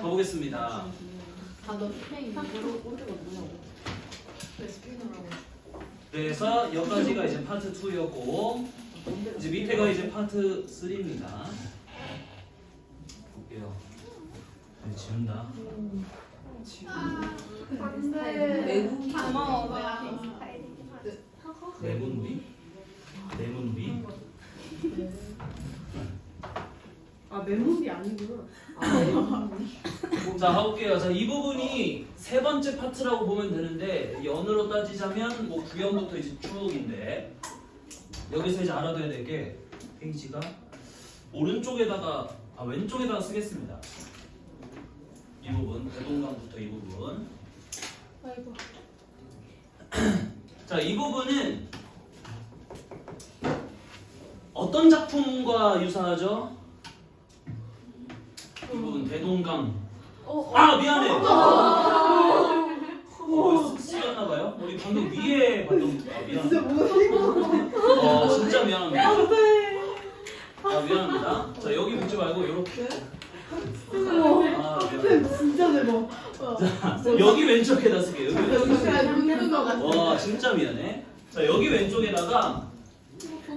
가보겠습니다. 그래서 여기까지가 이제 파트 2였고 이제 밑에가 이제 파트 3입니다. 볼게요. 네, 지운다. 내분비? 내분비? 아 맨몸이 아니구나. 자, 가볼게요. 자, 이 부분이 세 번째 파트라고 보면 되는데 연으로 따지자면 뭐 구연부터 이제 쭉인데 여기서 이제 알아둬야 될 게 페이지가 오른쪽에다가 왼쪽에다가 쓰겠습니다. 이 부분 대동강부터 이 부분. 아이고. 자, 이 부분은 어떤 작품과 유사하죠? 이 부분 대동강. 아, 미안해. 쓰였나봐요. 우리 방금 위에 봤던. 미안해. 진짜 미안합니다. 아, 미안합니다. 자, 여기 묻지 말고 이렇게. 아, 미안해. 진짜 대박. 자, 여기 왼쪽에다 쓸게요. 여기 왼쪽에. 웃는 거 같아. 와, 진짜 미안해. 자, 여기 왼쪽에다가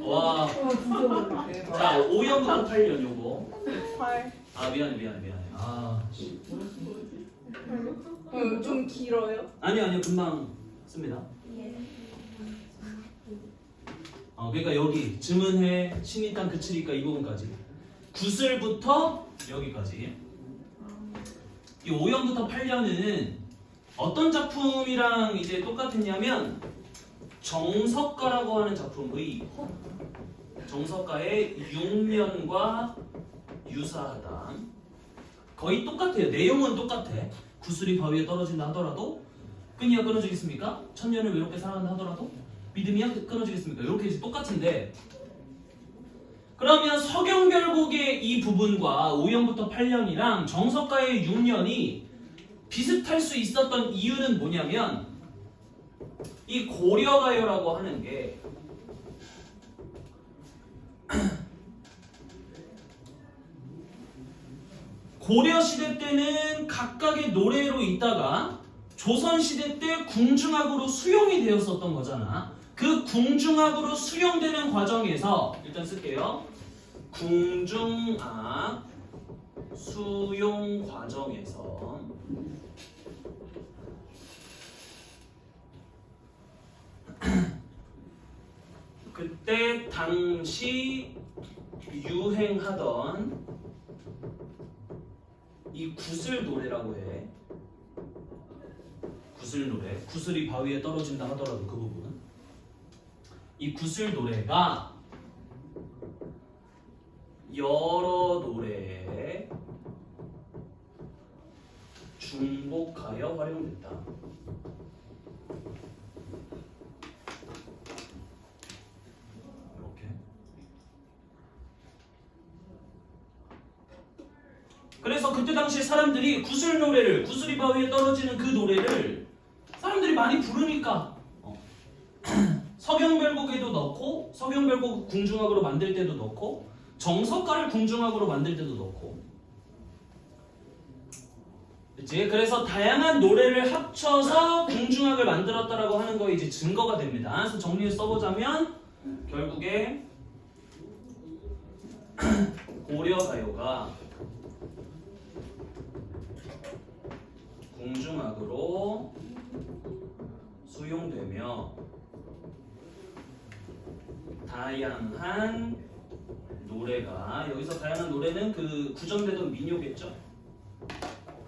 와. 진짜. 자, 5년부터 8년 요거. 8. 아, 미안해. 아, 좀 길어요? 아니요, 금방 씁니다. 그러니까 여기 증은해, 신이땅, 그치리까 이 부분까지. 구슬부터 여기까지. 이 5년부터 8년은 어떤 작품이랑 이제 똑같았냐면 정석가라고 하는 작품의 정석가의 6년과 유사하다. 거의 똑같아요. 내용은 똑같아. 구슬이 바위에 떨어진다 하더라도 끈이야 끊어지겠습니까? 천년을 외롭게 살아간다 하더라도 믿음이야 끊어지겠습니까? 이렇게 이제 똑같은데 그러면 서경별곡의 이 부분과 5년부터 8년이랑 정석가의 6년이 비슷할 수 있었던 이유는 뭐냐면 이 고려가요라고 하는 게 고려시대 때는 각각의 노래로 있다가 조선시대 때 궁중악으로 수용이 되었었던 거잖아. 그 궁중악으로 수용되는 과정에서 일단 쓸게요. 궁중악 수용 과정에서 그때 당시 유행하던 이 구슬 노래라고 해. 구슬 노래. 구슬이 바위에 떨어진다 하더라도 그 부분. 이 구슬 노래가 여러 노래에 중복하여 활용됐다. 이렇게. 그래서 그때 당시에 사람들이 구슬 노래를, 구슬이 바위에 떨어지는 그 노래를 사람들이 많이 부르니까 서경별곡에도 넣고, 서경별곡 궁중악으로 만들 때도 넣고, 정석가를 궁중악으로 만들 때도 넣고. 그치? 그래서 다양한 노래를 합쳐서 궁중악을 만들었다라고 하는 거에 이제 증거가 됩니다. 그래서 정리를 써보자면 결국에 고려가요가 궁중악으로 수용되며 다양한 노래가, 여기서 다양한 노래는 그 구전되던 민요겠죠?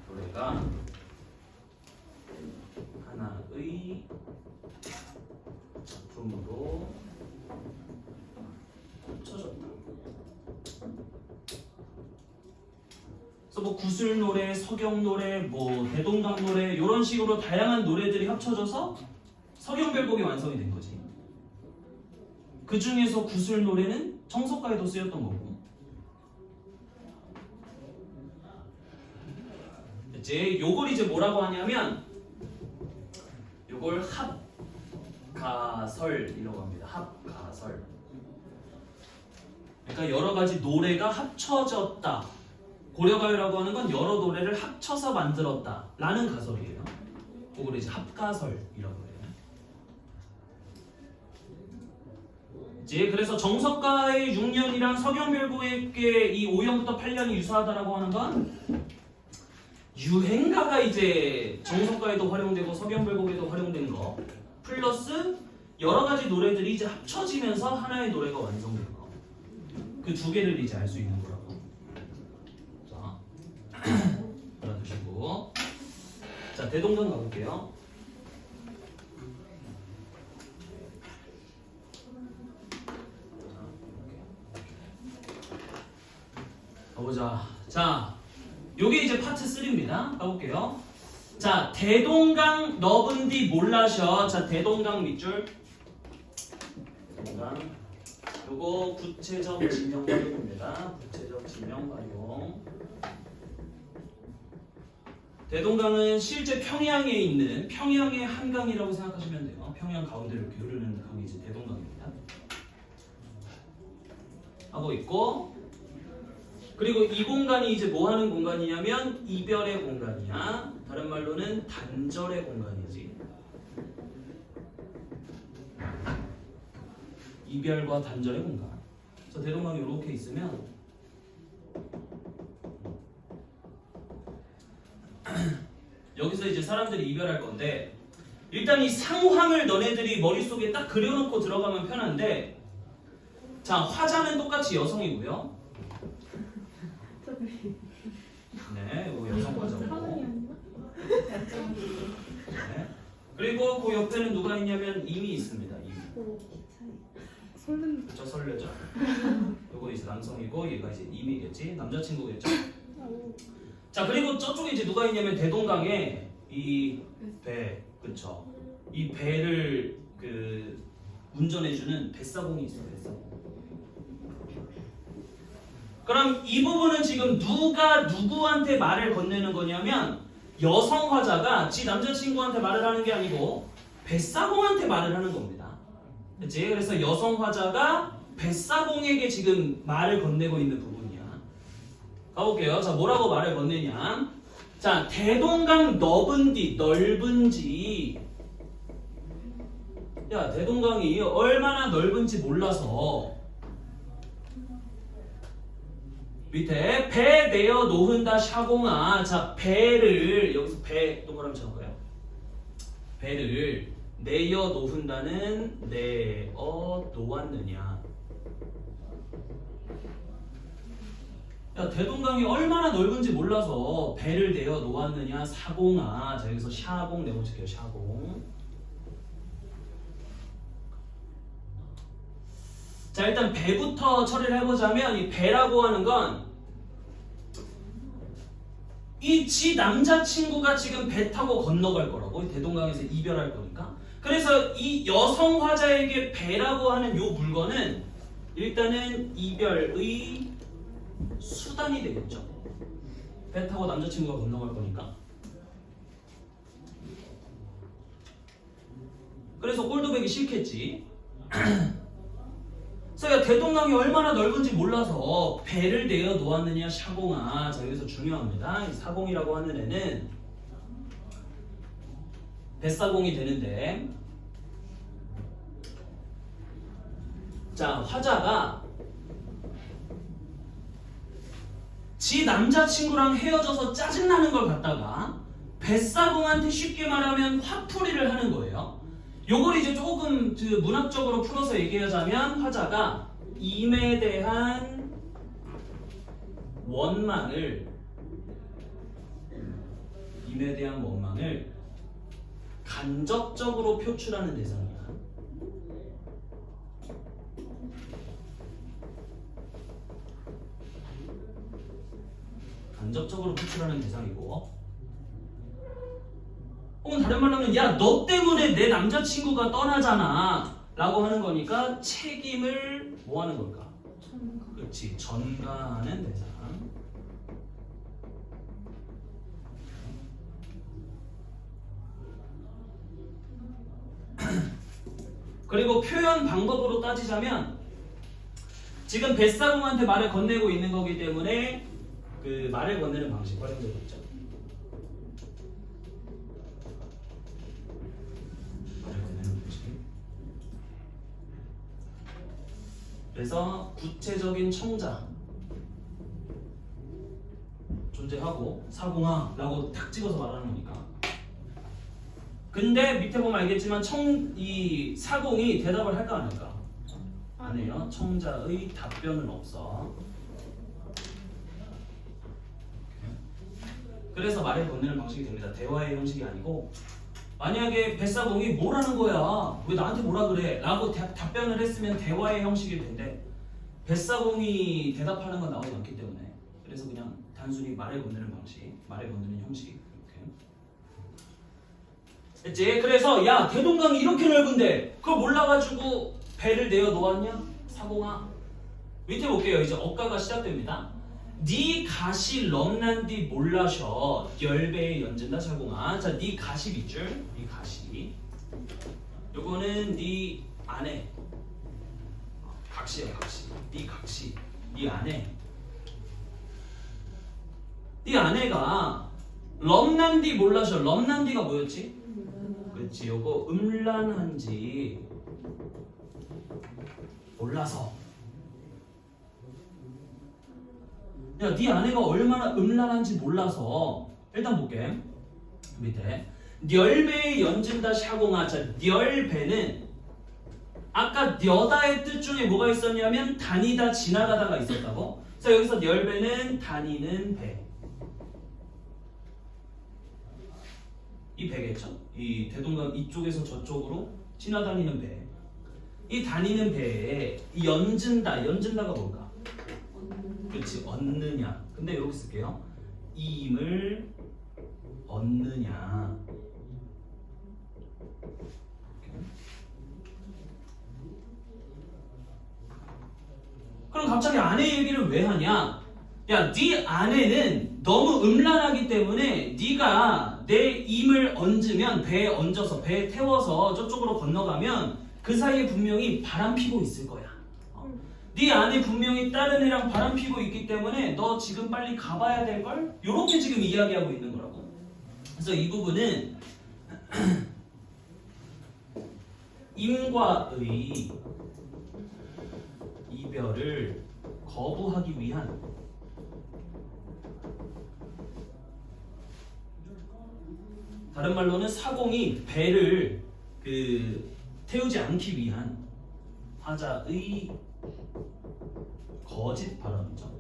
노래가 하나의 작품으로 합쳐졌다. 그래서 뭐 구슬 노래, 서경 노래, 뭐 대동강 노래 이런 식으로 다양한 노래들이 합쳐져서 서경별곡이 완성이 된 거지. 그 중에서 구슬 노래는 정석가에도 쓰였던 거고. 이제 요걸 이제 뭐라고 하냐면 요걸 합가설이라고 합니다. 합가설. 그러니까 여러 가지 노래가 합쳐졌다. 고려가요라고 하는 건 여러 노래를 합쳐서 만들었다 라는 가설이에요. 그걸 이제 합가설이라고 해요. 이제 그래서 정석가의 6년이랑 서경별곡의 이 5년부터 8년이 유사하다라고 하는 건 유행가가 이제 정석가에도 활용되고 서경별곡에도 활용된 거 플러스 여러 가지 노래들이 이제 합쳐지면서 하나의 노래가 완성된 거. 그 두 개를 이제 알 수 있는 거라고. 자, 알아두시고. 자, 대동강 가볼게요. 가보자. 자, 요게 이제 파트 3입니다. 가볼게요. 자, 대동강 너분디 몰라셔. 자, 대동강 밑줄. 대동강. 요거 구체적 지명 활용입니다. 구체적 지명 활용. 대동강은 실제 평양에 있는 평양의 한강이라고 생각하시면 돼요. 평양 가운데로 이렇게 흐르는 강이 이제 대동강입니다. 하고 있고, 그리고 이 공간이 이제 뭐 하는 공간이냐면 이별의 공간이야. 다른 말로는 단절의 공간이지. 이별과 단절의 공간. 그래서 대동강이 이렇게 있으면 여기서 이제 사람들이 이별할 건데 일단 이 상황을 너네들이 머릿속에 딱 그려놓고 들어가면 편한데 자, 화자는 똑같이 여성이고요. 네, 이거 여성 화자고. 네. 그리고 그 옆에는 누가 있냐면 임이 있습니다. 임. 그쵸, 설레죠. 요거 이제 남성이고 얘가 이제 임이겠지. 남자친구겠죠. 자, 그리고 저쪽에 이제 누가 있냐면 대동강에 이 배, 그쵸. 이 배를 그 운전해주는 뱃사공이 있어, 뱃사공. 그럼 이 부분은 지금 누가 누구한테 말을 건네는 거냐면 여성 화자가 지 남자친구한테 말을 하는 게 아니고 뱃사공한테 말을 하는 겁니다. 그치? 그래서 여성 화자가 뱃사공에게 지금 말을 건네고 있는 부분이야. 가볼게요. 자, 뭐라고 말을 건네냐? 자, 대동강 넓은디, 넓은지. 야, 대동강이 얼마나 넓은지 몰라서 밑에 배 내어 놓은다 샤공아. 자, 배를 여기서 배 동그라미 쳐볼까요? 배를 내어 놓은다는 내어 놓았느냐. 야, 대동강이 얼마나 넓은지 몰라서 배를 내어 놓았느냐 사공아. 자, 여기서 샤공 내어줄게요. 샤공. 자, 일단 배부터 처리를 해보자면 이 배라고 하는 건 이 지 남자친구가 지금 배 타고 건너갈 거라고. 대동강에서 이별할 거니까. 그래서 이 여성 화자에게 배라고 하는 요 물건은 일단은 이별의 수단이 되겠죠. 배 타고 남자친구가 건너갈 거니까. 그래서 꼴도배기 싫겠지. 그래서 대동강이 얼마나 넓은지 몰라서 배를 내어 놓았느냐 샤공아. 자, 여기서 중요합니다. 이 사공이라고 하는 애는 뱃사공이 되는데, 자, 화자가 지 남자친구랑 헤어져서 짜증나는 걸 갖다가 뱃사공한테 쉽게 말하면 화풀이를 하는 거예요. 요걸 이제 조금 그 문학적으로 풀어서 얘기하자면 화자가 임에 대한 원망을 간접적으로 표출하는 대상이야. 간접적으로 표출하는 대상이고, 혹은 다른 말로 하면 야, 너 때문에 내 남자친구가 떠나잖아 라고 하는 거니까 책임을 뭐 하는 걸까? 그렇지, 전가하는 대상. 그리고 표현 방법으로 따지자면 지금 뱃사공한테 말을 건네고 있는 거기 때문에 그 말을 건네는 방식 활용되고 있죠. 말을 건네는 방식. 그래서 구체적인 청자 존재하고 사공아라고 탁 찍어서 말하는 거니까. 근데 밑에 보면 알겠지만 이 사공이 대답을 할까 안 할까? 안 해요. 청자의 답변은 없어. 그래서 말을 건네는 방식이 됩니다. 대화의 형식이 아니고 만약에 뱃사공이 뭐라는 거야? 왜 나한테 뭐라 그래? 라고 답변을 했으면 대화의 형식이 된대. 뱃사공이 대답하는 건 나오지 않기 때문에 그래서 그냥 단순히 말을 건네는 방식, 말을 건네는 형식 이렇게. 됐지? 그래서 야 대동강이 이렇게 넓은데 그걸 몰라가지고 배를 내어 놓았냐? 사공아. 밑에 볼게요. 이제 어가가 시작됩니다. 네 가시 럼난디 몰라셔 열배에 연진다 사공아. 자, 네 가시 밑줄, 네 가시. 요거는 네 아내. 각시야 각시. 네 각시. 네 아내. 네 아내가 럼난디 몰라셔. 럼난디가 뭐였지? 그렇지. 요거 음란한지 몰라서. 야, 네 아내가 얼마나 음란한지 몰라서. 일단 볼게. 밑에 널배에 연진다 샤공아. 자, 널배는 아까 녀다의 뜻 중에 뭐가 있었냐면 다니다 지나가다가 있었다고. 자, 여기서 널배는 다니는 배. 이 배겠죠? 이 대동강 이쪽에서 저쪽으로 지나다니는 배. 이 다니는 배에 이 연진다가 뭘까? 그렇지, 얻느냐. 근데 이렇게 쓸게요. 임을 얻느냐. 그럼 갑자기 아내 얘기를 왜 하냐? 야, 네 아내는 너무 음란하기 때문에 네가 내 임을 얹으면 배에 얹어서 배에 태워서 저쪽으로 건너가면 그 사이에 분명히 바람 피고 있을 거야. 네 아내 분명히 다른 애랑 바람 피고 있기 때문에 너 지금 빨리 가봐야 될 걸? 요렇게 지금 이야기하고 있는 거라고. 그래서 이 부분은 임과의 이별을 거부하기 위한 다른 말로는 사공이 배를 태우지 않기 위한 화자의 거짓 발언이죠.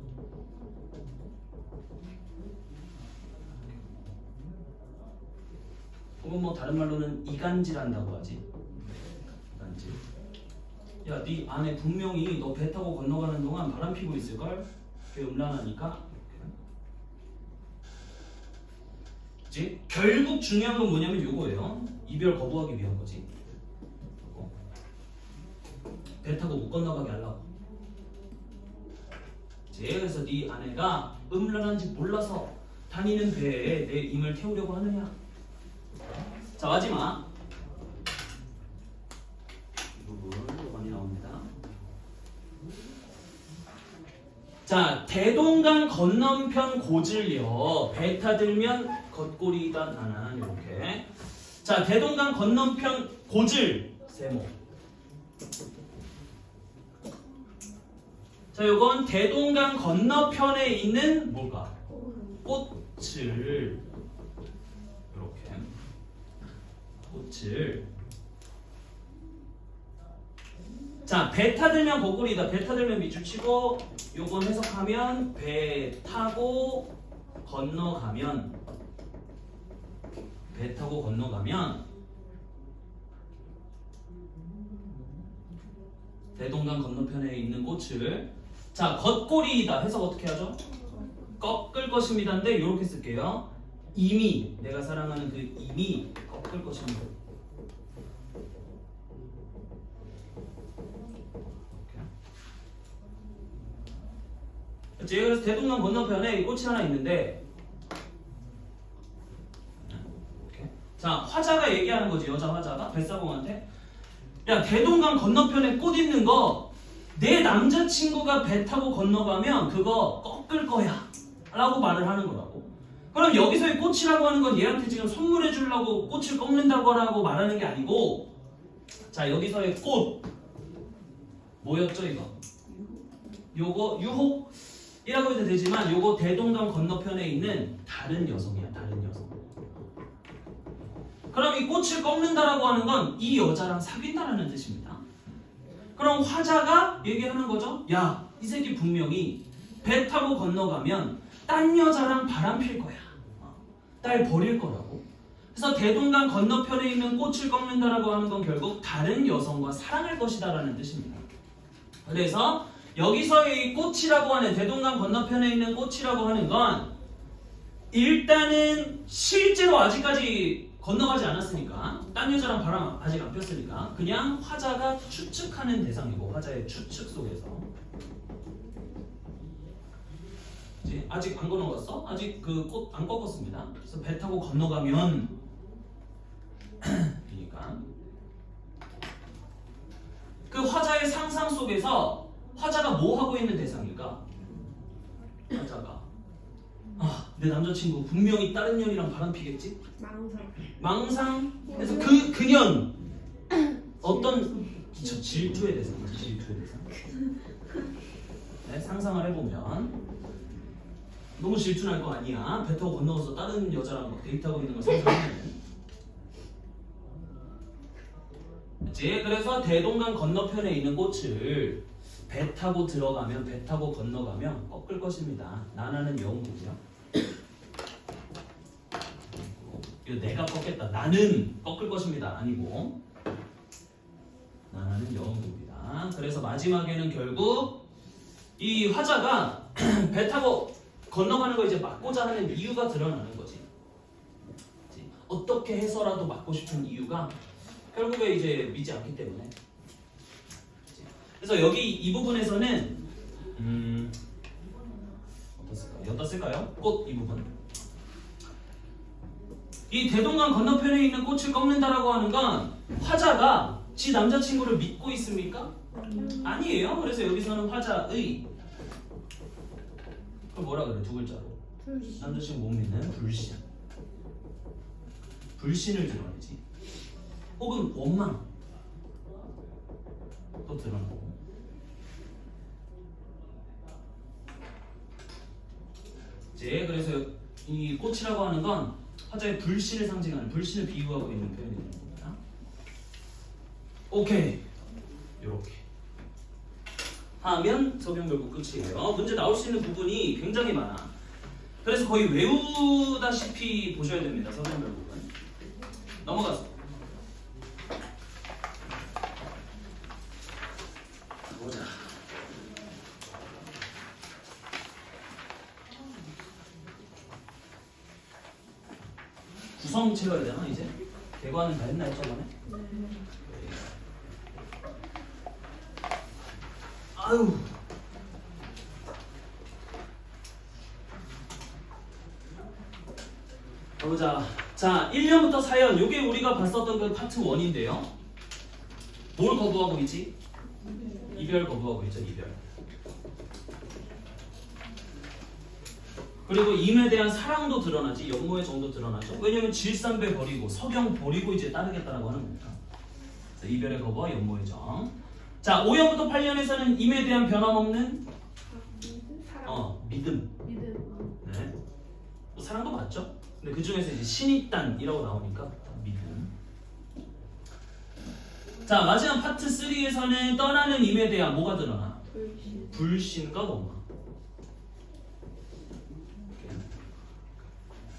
혹은 뭐 다른 말로는 이간질한다고 하지. 이간질. 야, 네 아내 분명히 너 배 타고 건너가는 동안 바람 피고 있을걸? 그게 음란하니까. 그치? 결국 중요한 건 뭐냐면 요거예요. 이별 거부하기 위한 거지. 배 타고 못 건너가게 하려고. 그래서 네 아내가 음란한지 몰라서 다니는 배에 내 임을 태우려고 하느냐. 자, 마지막 이 부분 많이 나옵니다. 자, 대동강 건너편 고질려 배 타들면 겉골이다 나는 이렇게. 자, 대동강 건너편 고질 세모. 자, 요건 대동강 건너편에 있는 뭘까? 꽃을 이렇게 꽃을. 자, 배 타들면 거꾸리다. 배 타들면 밑줄 치고 요건 해석하면 배 타고 건너가면 배 타고 건너가면 대동강 건너편에 있는 꽃을. 자, 겉꼬리이다. 해석 어떻게 하죠? 꺾을 것입니다인데 이렇게 쓸게요. 이미 내가 사랑하는 그 이미 꺾을 것입니다. 이렇게. 그래서 대동강 건너편에 이 꽃이 하나 있는데 이렇게. 자, 화자가 얘기하는 거지. 여자 화자가 뱃사공한테 야, 대동강 건너편에 꽃 있는 거 내 남자친구가 배 타고 건너가면 그거 꺾을 거야 라고 말을 하는 거라고. 그럼 여기서의 꽃이라고 하는 건 얘한테 지금 선물해 주려고 꽃을 꺾는다고 말하는 게 아니고, 자 여기서의 꽃 뭐였죠 이거? 요거 유혹이라고 해도 되지만 요거 대동강 건너편에 있는 다른 여성이야. 다른 여성. 그럼 이 꽃을 꺾는다라고 하는 건 이 여자랑 사귄다라는 뜻입니다. 그럼 화자가 얘기하는 거죠. 야, 이 새끼 분명히 배 타고 건너가면 딴 여자랑 바람 필 거야. 딸 버릴 거라고. 그래서 대동강 건너편에 있는 꽃을 꺾는다라고 하는 건 결국 다른 여성과 사랑할 것이다라는 뜻입니다. 그래서 여기서의 이 꽃이라고 하는 대동강 건너편에 있는 꽃이라고 하는 건 일단은 실제로 아직까지 건너가지 않았으니까, 딴 여자랑 바람 아직 안 폈으니까 그냥 화자가 추측하는 대상이고, 화자의 추측 속에서 이제 아직 안 건너갔어? 아직 그 꽃 안 꺾었습니다. 그래서 배 타고 건너가면 그러니까 그 화자의 상상 속에서 화자가 뭐 하고 있는 대상일까? 화자가 내 남자친구 분명히 다른 년이랑 바람 피겠지? 망상. 그래서 그년 어떤 질투의 대상이죠. 질투의 대상. 네, 상상을 해보면 너무 질투날 거 아니야. 배 타고 건너서 다른 여자랑 막 데이트하고 있는 걸 상상하면. 그치? 그래서 대동강 건너편에 있는 꽃을 배 타고 들어가면, 배 타고 건너가면 꺾을 것입니다. 나나는 여운이고요. 이거 내가 꺾겠다. 나는 꺾을 것입니다. 아니고 나나는 여운입니다. 그래서 마지막에는 결국 이 화자가 배 타고 건너가는 거 이제 막고자 하는 이유가 드러나는 거지. 어떻게 해서라도 막고 싶은 이유가 결국에 이제 믿지 않기 때문에. 그래서 여기 이 부분에서는 어디다 쓸까요? 꽃 이 부분. 이 대동강 건너편에 있는 꽃을 꺾는다라고 하는 건 화자가 지 남자친구를 믿고 있습니까? 아니에요. 그래서 여기서는 화자의 그걸 뭐라 그래? 두 글자로. 남자친구 못 믿는 불신. 불신을 드러내지. 혹은 원망. 또 드러나고. 이제 그래서 이 꽃이라고 하는 건 화자의 불신을 상징하는, 불신을 비유하고 있는 표현이 되는 겁니다. 오케이. 요렇게 하면 적용 결국 끝이에요. 문제 나올 수 있는 부분이 굉장히 많아. 그래서 거의 외우다시피 보셔야 됩니다. 적용 결국은. 넘어가서 보자. 구성 채워야 되나 이제? 개관은 다 했나요 저번에? 아유. 보자. 자, 1년부터 4년. 요게 우리가 봤었던 그 파트 1인데요. 뭘 거부하고 있지? 이별 거부하고 있죠, 이별. 그리고 임에 대한 사랑도 드러나지, 연모의 정도 드러나죠. 왜냐면 질산배 버리고 석영 버리고 이제 따르겠다라고 하는 겁니다. 자, 이별의 거부와 연모의 정. 자, 5년부터 8년에서는 임에 대한 변함없는 믿음. 네. 뭐 사랑도 맞죠? 근데 그 중에서 이제 신입단이라고 나오니까 믿음. 자, 마지막 파트 3에서는 떠나는 임에 대한 뭐가 드러나? 불신과 원망.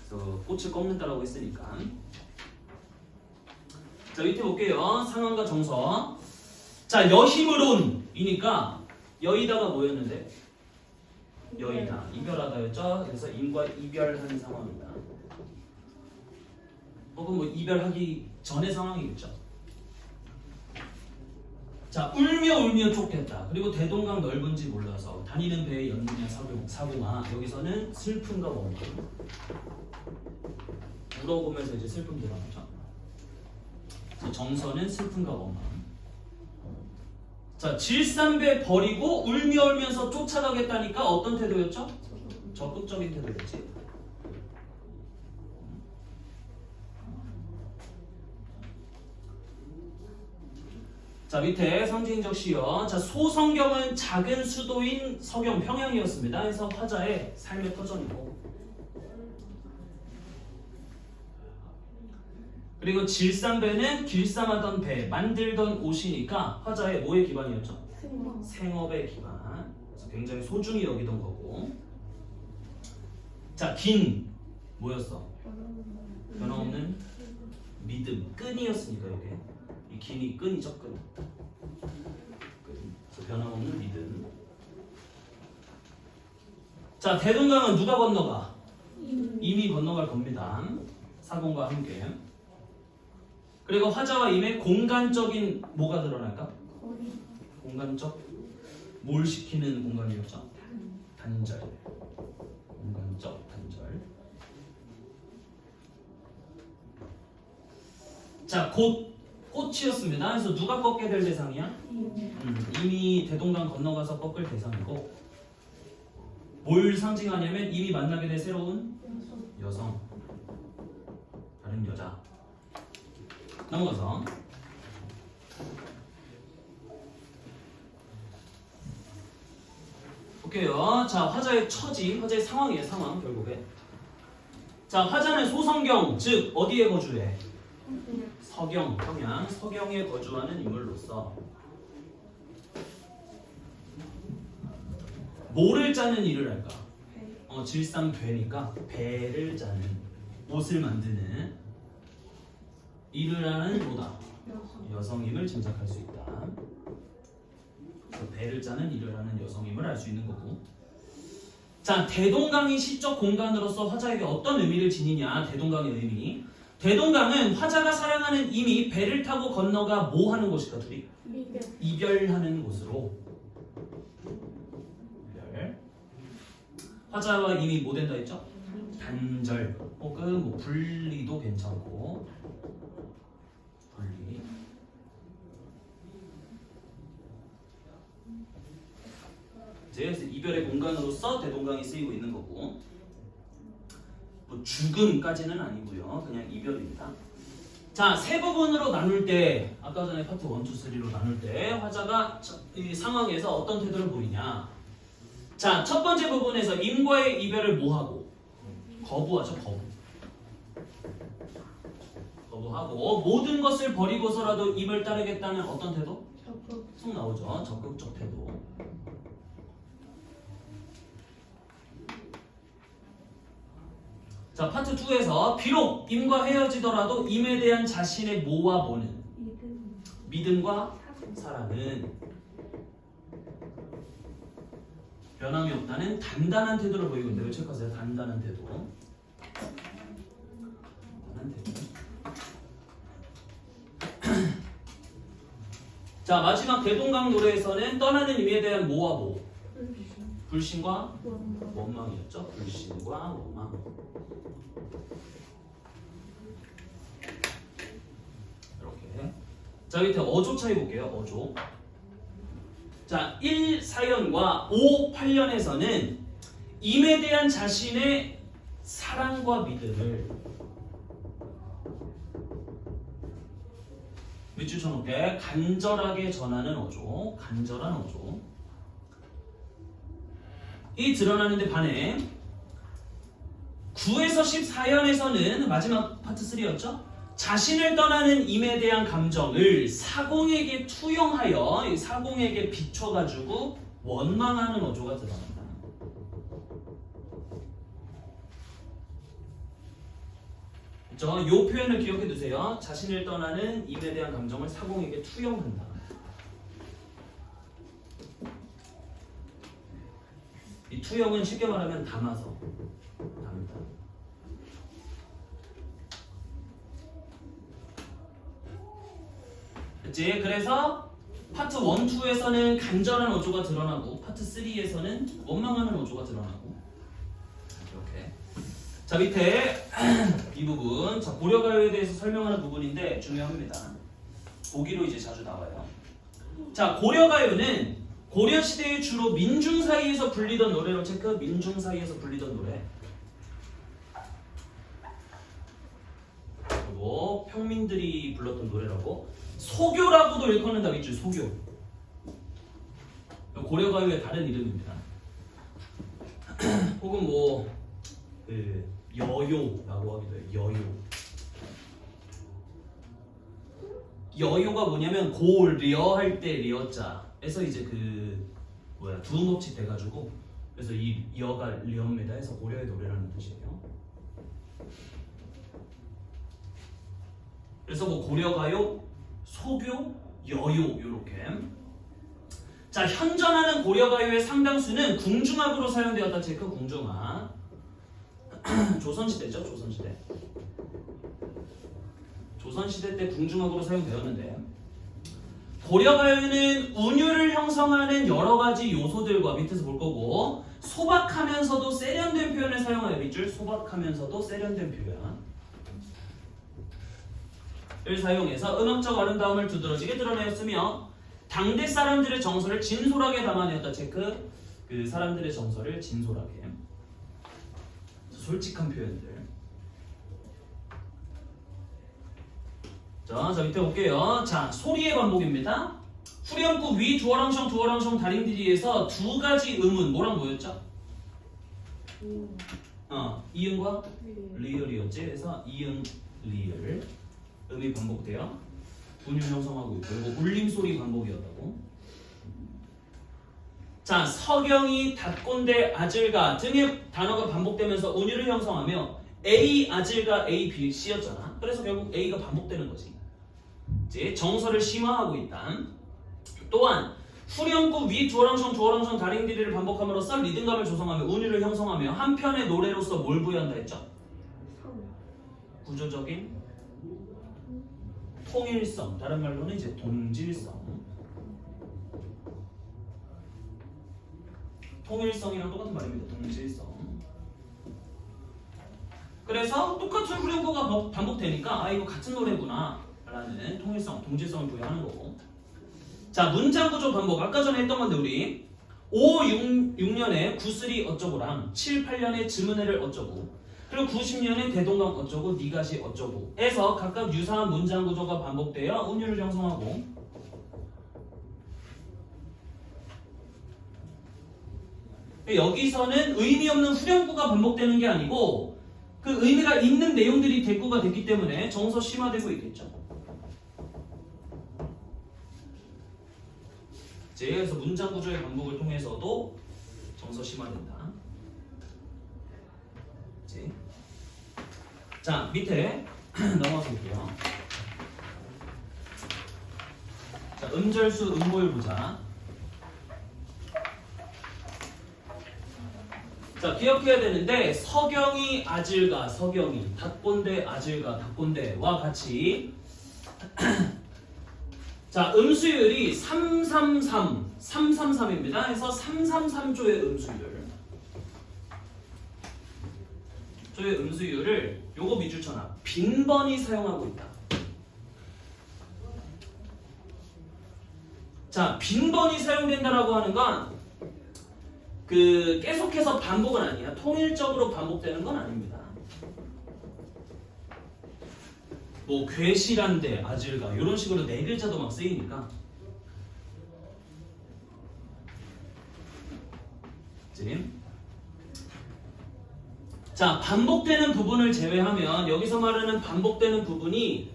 그래서 꽃을 꺾는다라고 했으니까. 자, 밑에 볼게요. 상황과 정서. 자, 여힘으론이니까 여의다가 뭐였는데? 여의다. 이별하다였죠? 그래서 임과 이별한 상황이다. 혹은 뭐 이별하기 전의 상황이겠죠. 자, 울며 쫓겠다. 그리고 대동강 넓은지 몰라서 다니는 배에 연느냐 사고마. 여기서는 슬픔과 원망. 울어보면서 이제 슬픔 드러나죠. 정서는 슬픔과 원망. 자, 자, 질삼배 버리고 울며 울면서 쫓아가겠다니까 어떤 태도였죠? 적극적인 태도였지. 자, 밑에 상징적 시연. 자, 소성경은 작은 수도인 서경 평양이었습니다. 그래서 화자의 삶의 터전이고. 그리고 질삼배는 길쌈하던 배, 만들던 옷이니까 화자의 뭐의 기반이었죠? 생업의 기반. 그래서 굉장히 소중히 여기던 거고. 자, 긴 뭐였어? 변함없는 믿음, 끈이었으니까 이게 이 긴이 끈이죠, 끈. 그래서 변함없는 믿음. 자, 대동강은 누가 건너가? 임이 건너갈 겁니다. 사공과 함께. 그리고 화자와 임의 공간적인 뭐가 드러날까? 공간적 뭘 시키는 공간이었죠? 단절. 공간적 단절. 자, 꽃이었습니다. 그래서 누가 꺾게 될 대상이야? 이미 대동강 건너가서 꺾을 대상이고, 뭘 상징하냐면 이미 만나게 될 새로운 여성, 다른 여자. 넘어가서 볼게요. 자, 화자의 처지, 화자의 상황이에요. 상황 결국에. 자, 화자는 소성경, 즉 어디에 거주해? 서경, 평양, 서경에 거주하는 인물로서 뭐를 짜는 일을 할까? 질상되니까 배를 짜는, 옷을 만드는 일을 하는 뭐다? 여성임을 짐작할 수 있다. 그래서 배를 짜는 일을 하는 여성임을 알 수 있는 거고. 자, 대동강이 시적 공간으로서 화자에게 어떤 의미를 지니냐? 대동강의 의미. 대동강은 화자가 사랑하는 임이 배를 타고 건너가 뭐 하는 곳일까? 둘이 이별하는 곳으로. 이별. 화자와 임이 뭐 된다 했죠? 단절 혹은 뭐 분리도 괜찮고. 분리. 그래서 이별의 공간으로서 대동강이 쓰이고 있는 거고, 뭐 죽음까지는 아니고요. 그냥 이별입니다. 자, 세 부분으로 나눌 때, 아까 전에 파트 1, 2, 3로 나눌 때 화자가 이 상황에서 어떤 태도를 보이냐. 자, 첫 번째 부분에서 임과의 이별을 뭐하고? 거부하죠. 거부하고 모든 것을 버리고서라도 임을 따르겠다는 어떤 태도? 속 나오죠. 적극적 태도. 자, 파트 2에서 비록 임과 헤어지더라도 임에 대한 자신의 뭐와 뭐는? 믿음과 사랑은 변함이 없다는 단단한 태도를 보이고 있는데, 왜 체크하세요? 단단한 태도. 단단한 태도. 자, 마지막 대동강 노래에서는 떠나는 임에 대한 뭐와 뭐? 불신과 원망이었죠. 불신과 원망. 이렇게. 자, 밑에 어조 차이 볼게요. 어조. 자, 1, 4연과 5, 8연에서는 임에 대한 자신의 사랑과 믿음을 밑줄 쳐놓게 간절하게 전하는 어조. 간절한 어조. 이 드러나는데 반해 9에서 14연에서는 마지막 파트 3였죠? 자신을 떠나는 임에 대한 감정을 사공에게 투영하여 사공에게 비춰가지고 원망하는 어조가 드러난다. 그렇죠? 이 표현을 기억해 두세요. 자신을 떠나는 임에 대한 감정을 사공에게 투영한다. 이 투영은 쉽게 말하면 담아서 담다. 그치? 그래서 파트 1, 2에서는 간절한 어조가 드러나고 파트 3에서는 원망하는 어조가 드러나고. 이렇게. 자, 밑에 이 부분, 자, 고려가요에 대해서 설명하는 부분인데 중요합니다. 보기로 이제 자주 나와요. 자, 고려가요는 고려시대에 주로 민중 사이에서 불리던 노래로 체크. 민중 사이에서 불리던 노래. 그리고 평민들이 불렀던 노래라고. 소교라고도 일컫는다 있죠. 소교. 고려가요의 다른 이름입니다. 혹은 뭐 여요라고 하기도 해요. 여요가 뭐냐면 고려 할 때 리어자에서 이제 두음법칙 돼가지고 그래서 이 여가 리엄메다 해서 고려의 노래라는 뜻이에요. 그래서 뭐 고려가요, 소교, 여요 요렇게. 자, 현존하는 고려가요의 상당수는 궁중악으로 사용되었다 체크. 궁중악. 조선시대죠. 조선시대 때 궁중악으로 사용되었는데 고려가요는 운율을 형성하는 여러 가지 요소들과 밑에서 볼 거고 소박하면서도 세련된 표현을 사용하여 밑줄. 소박하면서도 세련된 표현을 사용해서 음악적 아름다움을 두드러지게 드러내었으며 당대 사람들의 정서를 진솔하게 담아내었다 체크. 그 사람들의 정서를 진솔하게. 솔직한 표현들. 자, 밑에 볼게요. 자, 소리의 반복입니다. 후렴구 위 두어랑숑 다림디리에서 두 가지 음은 뭐랑 뭐였죠? 이응과 리을이었지. 그래서 이응, 리을 음이 반복돼요. 분유 형성하고 있고 그리고 울림소리 반복이었다고. 자, 서경이, 닷꼰대, 아질가 등의 단어가 반복되면서 운율을 형성하며 A, 아질가, A, B, C였잖아. 그래서 결국 A가 반복되는 거지. 이제 정서를 심화하고 있다. 또한 후렴구 위 두어랑숑 다림디리를 반복함으로써 리듬감을 조성하며 운율을 형성하며 한 편의 노래로서 뭘 부여한다 했죠? 구조적인 통일성, 다른 말로는 이제 통일성이랑 똑같은 말입니다. 동질성. 그래서 똑같은 후렴구가 반복되니까 이거 같은 노래구나 라는 동질성을 부여하는 거고. 자, 문장 구조 반복. 아까 전에 했던 건데 우리 5, 6년에 구슬이 어쩌고랑 7, 8년에 즈문회를 어쩌고 그리고 90년에 대동강 어쩌고 니가시 어쩌고 에서 각각 유사한 문장 구조가 반복되어 운율을 형성하고 여기서는 의미 없는 후렴구가 반복되는 게 아니고 그 의미가 있는 내용들이 대꾸가 됐기 때문에 정서 심화되고 있겠죠. 그래서 문장 구조의 반복을 통해서도 정서 심화된다. 자, 밑에 넘어가서 볼게요. 자, 음절수, 음보율 보자. 자, 기억해야 되는데 서경이, 아질가, 서경이, 닷꼰대, 아질가, 닷꼰대와 같이 자, 음수율이 333입니다. 그래서 333조의 음수율을 요거 밑줄쳐놔. 빈번히 사용하고 있다. 자, 빈번히 사용된다라고 하는 건 계속해서 반복은 아니야. 통일적으로 반복되는 건 아닙니다. 뭐 괴실한데, 아질가 이런 식으로 네 글자도 막 쓰이니까. 자, 반복되는 부분을 제외하면 여기서 말하는 반복되는 부분이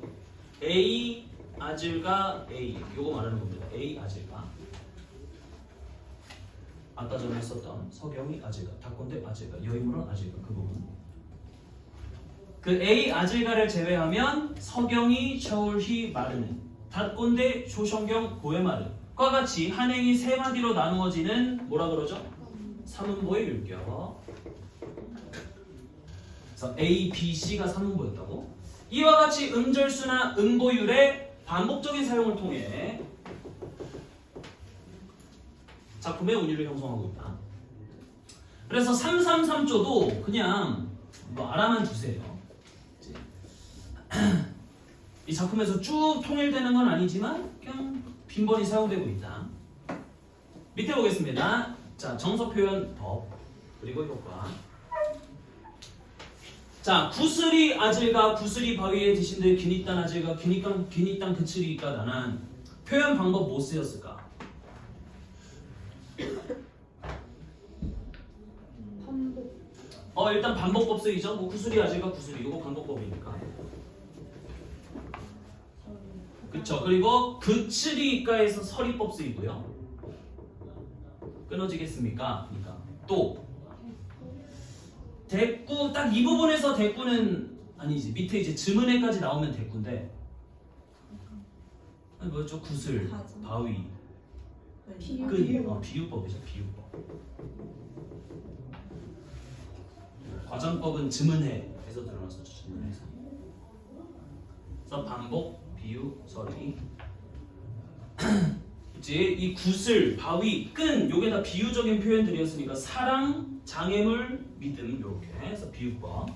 A, 아질가, A 요거 말하는 겁니다. A, 아질가. 아까 전에 했었던 서경이, 아질가, 닷꼰대, 아질가, 여인물은 아질가 그 부분. 그 A, 아질가를 제외하면 서경이, 셔울희, 마르는, 닷꼰대, 쇼성경, 고해마르과 같이 한행이 세 마디로 나누어지는 뭐라 그러죠? 삼음보의 율격. 그래서 A, B, C가 삼음보였다고. 이와 같이 음절수나 음보율의 반복적인 사용을 통해 작품의 운율을 형성하고 있다. 그래서 333조도 그냥 뭐 알아만 두세요. 이 작품에서 쭉 통일되는 건 아니지만 그냥 빈번히 사용되고 있다. 밑에 보겠습니다. 자, 정서 표현 법 그리고 효과. 자, 구슬이 아질가 구슬이 바위에 드신들 기니딴 아질가 기니딴 그칠이니까 나는 표현 방법 뭐 쓰였을까? 반복. 일단 반복법 쓰이죠. 뭐 구슬이 아질가 구슬이 이거 반복법이니까. 그쵸. 그리고 그칠이니까에서 서리법 쓰이고요. 끊어지겠습니까? 그러니까 또 대꾸 딱 이 부분에서 대꾸는 아니지. 밑에 이제 즈문에까지 나오면 대꾸인데 뭐였죠? 구슬, 바위, 끈, 비유법이죠. 비유법. 과정법은 즈문해에서 드러났었죠. 즈문해에서. 그래서 반복, 비유, 서리. 이제 이 구슬, 바위, 끈 요게 다 비유적인 표현들이었으니까 사랑, 장애물, 믿음 이렇게 해서 비유법.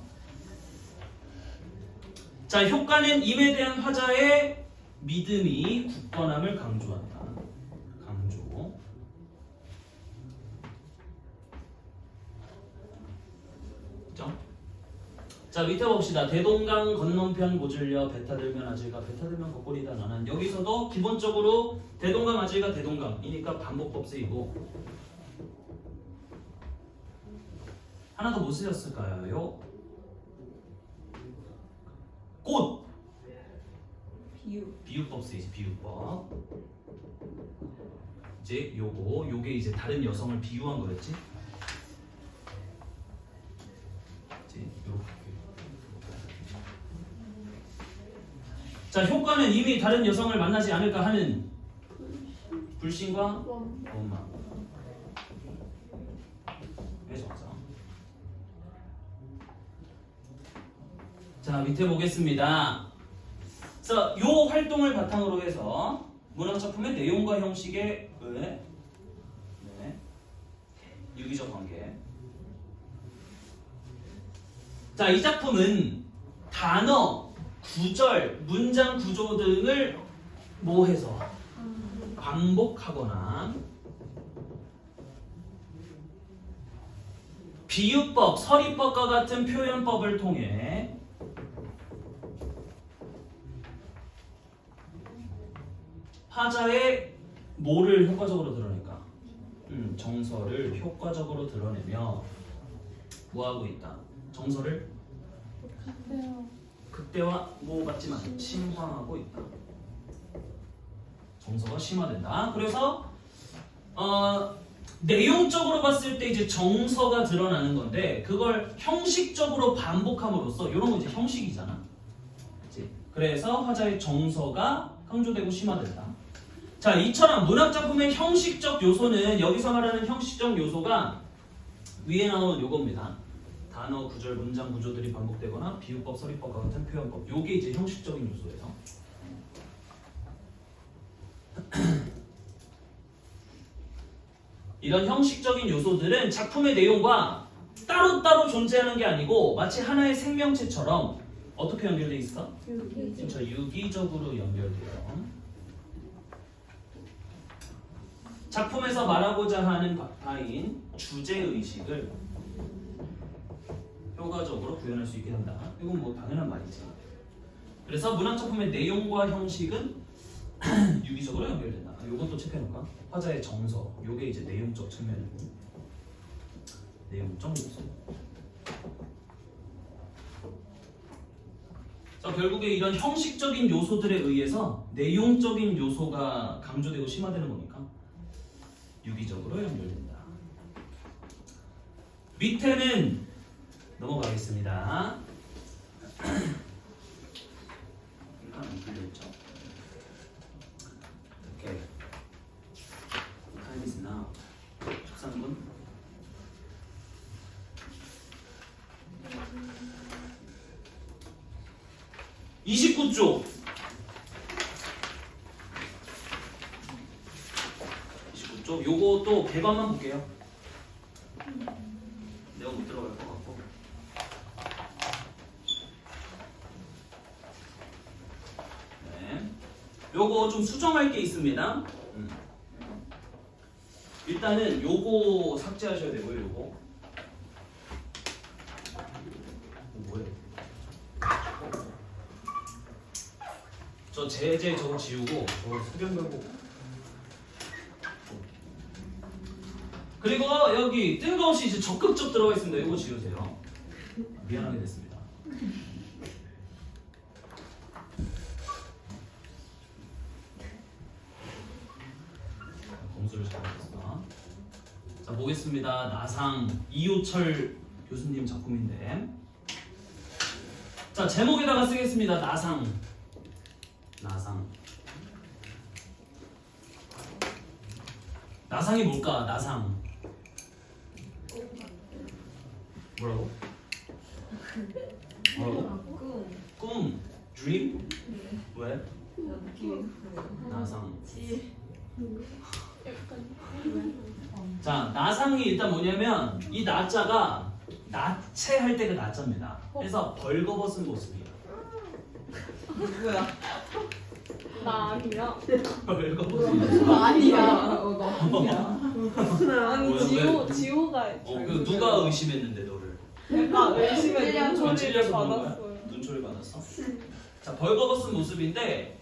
자, 효과는 임에 대한 화자의 믿음이 굳건함을 강조한다. 강조. 그죠? 자, 밑에 봅시다. 대동강 건너편 모질려 배타들면 아질가 배타들면 거꾸리다 나는 여기서도 기본적으로 대동강 아질가 대동강이니까 반복법 쓰이고 하나 더 뭐 쓰였을까요? 꽃! 비유법 쓰이지. 비유법. 이제 요게 이제 다른 여성을 비유한 거였지? 이제 요렇게. 자, 효과는 이미 다른 여성을 만나지 않을까 하는 불신과 원망. 자, 밑에 보겠습니다. 그래서 요 활동을 바탕으로 해서 문학작품의 내용과 형식의 유기적 관계. 자, 이 작품은 단어, 구절, 문장 구조 등을 모해서 반복하거나 비유법, 서리법과 같은 표현법을 통해 화자의 뭐를 효과적으로 드러낼까? 정서를 효과적으로 드러내며 뭐하고 있다? 정서를 극대화 뭐 같지만 심화하고 있다. 정서가 심화된다. 그래서 내용적으로 봤을 때 이제 정서가 드러나는 건데 그걸 형식적으로 반복함으로써 이런 거 이제 형식이잖아. 그치? 그래서 화자의 정서가 강조되고 심화된다. 자, 이처럼 문학작품의 형식적 요소는 여기서 말하는 형식적 요소가 위에 나온 요겁니다. 단어, 구절, 문장 구조들이 반복되거나 비유법, 서리법과 같은 표현법. 요게 이제 형식적인 요소예요. 이런 형식적인 요소들은 작품의 내용과 따로따로 존재하는 게 아니고 마치 하나의 생명체처럼 어떻게 연결돼 있어? 그렇죠. 유기적으로 연결돼요. 작품에서 말하고자 하는 바인 주제의식을 효과적으로 구현할 수 있게 한다. 이건 뭐 당연한 말이지. 그래서 문학작품의 내용과 형식은 유기적으로 연결된다. 이것도 체크해놓을까? 화자의 정서, 요게 이제 내용적 측면이고 내용적 요소. 자, 결국에 이런 형식적인 요소들에 의해서 내용적인 요소가 강조되고 심화되는 거니까 유기적으로 연결된다. 밑에는 넘어가겠습니다. 안 풀렸죠? 이렇게 Time is now. 13분. (29쪽) 29쪽 요거 또 개관만 볼게요. 내가 못 들어갈 것 같고. 네. 요거 좀 수정할 게 있습니다. 일단은 요거 삭제하셔야 되고요. 요거 뭐예요? 저 제재 저거 지우고 저 수변별고. 그리고 여기 뜬금없이 이제 적극적 들어가 있습니다. 이거 지우세요. 미안하게 됐습니다. 검수를 잘하겠습니다. 자, 보겠습니다. 나상 이호철 교수님 작품인데, 자, 제목에다가 쓰겠습니다. 나상. 나상이 뭘까? 나상. 뭐라고? 꿈. dream? 왜? 나상. 자, 나상이 일단 뭐냐면 이 나자가 나체할 때 그 나자입니다. 그래서 벌거벗은 모습이에요. 누구야? 나 아니야. 벌거벗은 모습. 아니야. 나 아니야. 아니 뭐야, 지호가 그 누가 의심했는데 너를? 약간 열심히 찔려서 눈초리를 그런 거야? 받았어요. 눈초리 받았어? 자, 벌거벗은 모습인데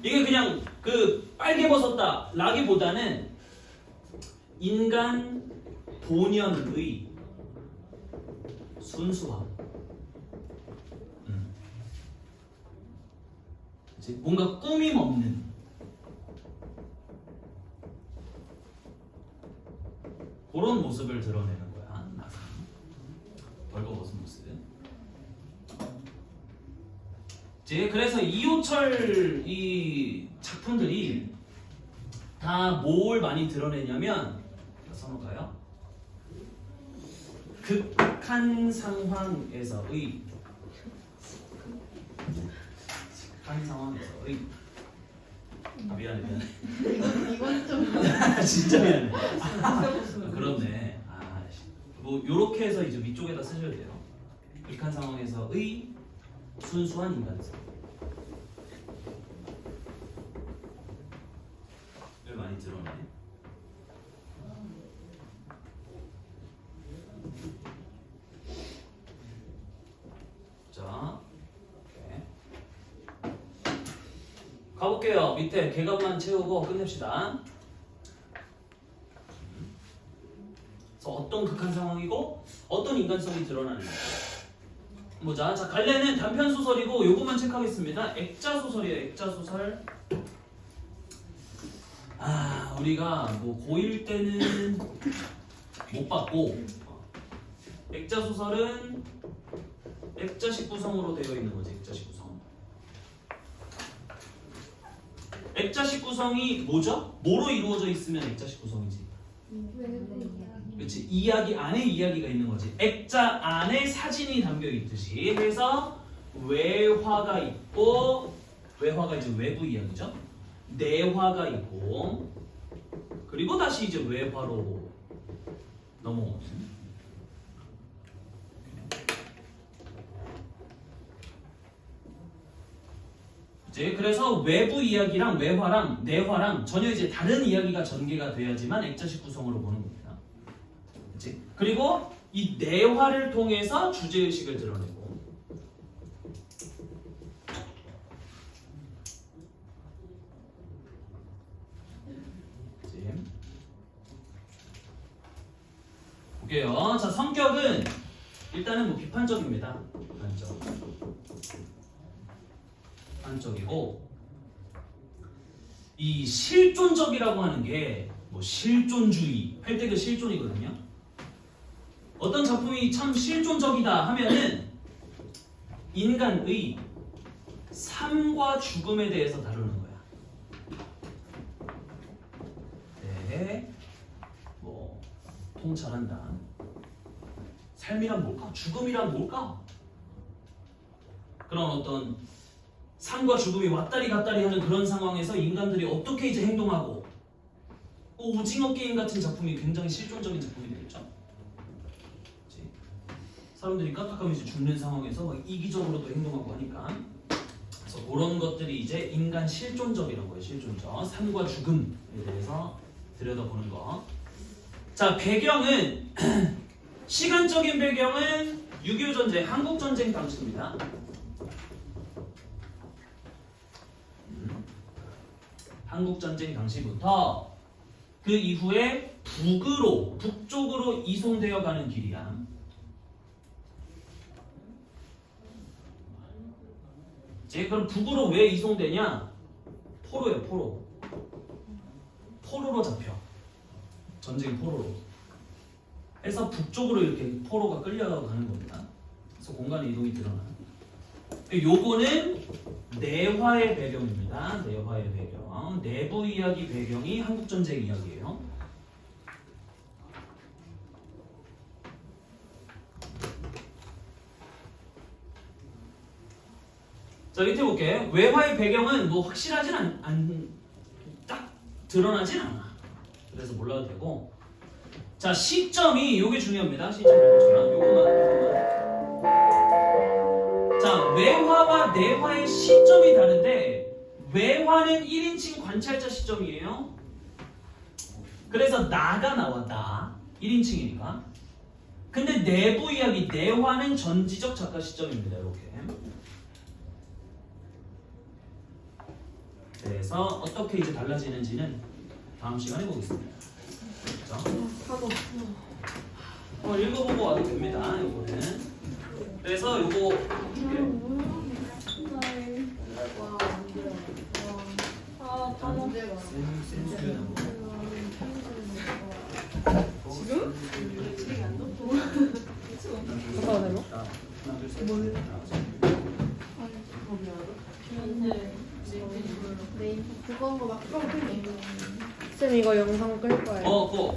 이게 그냥 그 빨개 벗었다 라기보다는 인간 본연의 순수함. 그치? 뭔가 꾸밈 없는 그런 모습을 드러내는 거야. 나상. 벌거벗은 모습. 그래서 이호철 이 작품들이 다 뭘 많이 드러내냐면, 써놓을까요? 극한 상황에서의 미안해. 이건 좀 진짜 미안해. 그렇네. 뭐 요렇게 해서 이제 위쪽에다 쓰셔야 돼요. 극한 상황에서의 순수한 인간성. 를 많이 드러내. 자, 이렇게 가볼게요. 밑에 개감만 채우고 끝냅시다. 그래서 어떤 극한 상황이고 어떤 인간성이 드러나는지 보자. 자, 갈래는 단편 소설이고 요것만 체크하겠습니다. 액자 소설이에요. 액자 소설. 우리가 뭐 고1 때는 못 봤고, 액자 소설은 액자식 구성으로 되어 있는 거지. 액자식 구성. 액자식 구성이 뭐죠? 뭐로 이루어져 있으면 액자식 구성이지? 그렇지. 이야기 안에 이야기가 있는 거지. 액자 안에 사진이 담겨 있듯이 해서 외화가 있고, 외화가 이제 외부 이야기죠. 내화가 있고, 그리고 다시 이제 외화로 넘어오는. 이제 그래서 외부 이야기랑 외화랑 내화랑 전혀 이제 다른 이야기가 전개가 돼야지만 액자식 구성으로 보는 겁니다. 그치? 그리고 이 내화를 통해서 주제의식을 드러내고, 볼게요. 자, 성격은 일단은 뭐 비판적입니다. 비판적이고, 이 실존적이라고 하는 게 뭐 실존주의 할 때 그 실존이거든요. 어떤 작품이 참 실존적이다 하면은 인간의 삶과 죽음에 대해서 다루는 거야. 네, 뭐 통찰한다. 삶이란 뭘까? 죽음이란 뭘까? 그런 어떤 삶과 죽음이 왔다리 갔다리 하는 그런 상황에서 인간들이 어떻게 이제 행동하고, 오징어 게임 같은 작품이 굉장히 실존적인 작품이 되겠죠. 그치? 사람들이 깜빡하면 이제 죽는 상황에서 막 이기적으로도 행동하고 하니까. 그래서 그런 것들이 이제 인간 실존적이라는 거예요. 실존적. 삶과 죽음에 대해서 들여다보는 거. 자, 배경은 시간적인 배경은 6.25 전쟁, 한국 전쟁 당시입니다. 한국 전쟁 당시부터 그 이후에 북쪽으로 이송되어 가는 길이야. 이제 그럼 북으로 왜 이송되냐? 포로예요, 포로. 포로로 잡혀. 전쟁 포로로. 해서 북쪽으로 이렇게 포로가 끌려가는 겁니다. 그래서 공간의 이동이 드러나는. 요거는 내화의 배경입니다. 내화의 배경. 내부 이야기 배경이 한국 전쟁 이야기예요. 자, 밑에 볼게. 외화의 배경은 뭐 확실하진 딱 드러나진 않아. 그래서 몰라도 되고. 자, 시점이 요게 중요합니다. 시점 요거만. 자, 외화와 내화의 시점이 다른데 외화는 1인칭 관찰자 시점이에요. 그래서 나가 나와, 나. 1인칭이니까. 근데 내부 이야기, 내화는 전지적 작가 시점입니다. 이렇게. 그래서 어떻게 이제 달라지는지는 다음 시간에 보겠습니다. 그렇죠? 읽어보고 와도 됩니다. 이거는. 그래서 요거 줄게요. 아, 단어. 그거 막 쌤 이거 영상 끌 거예요. 그거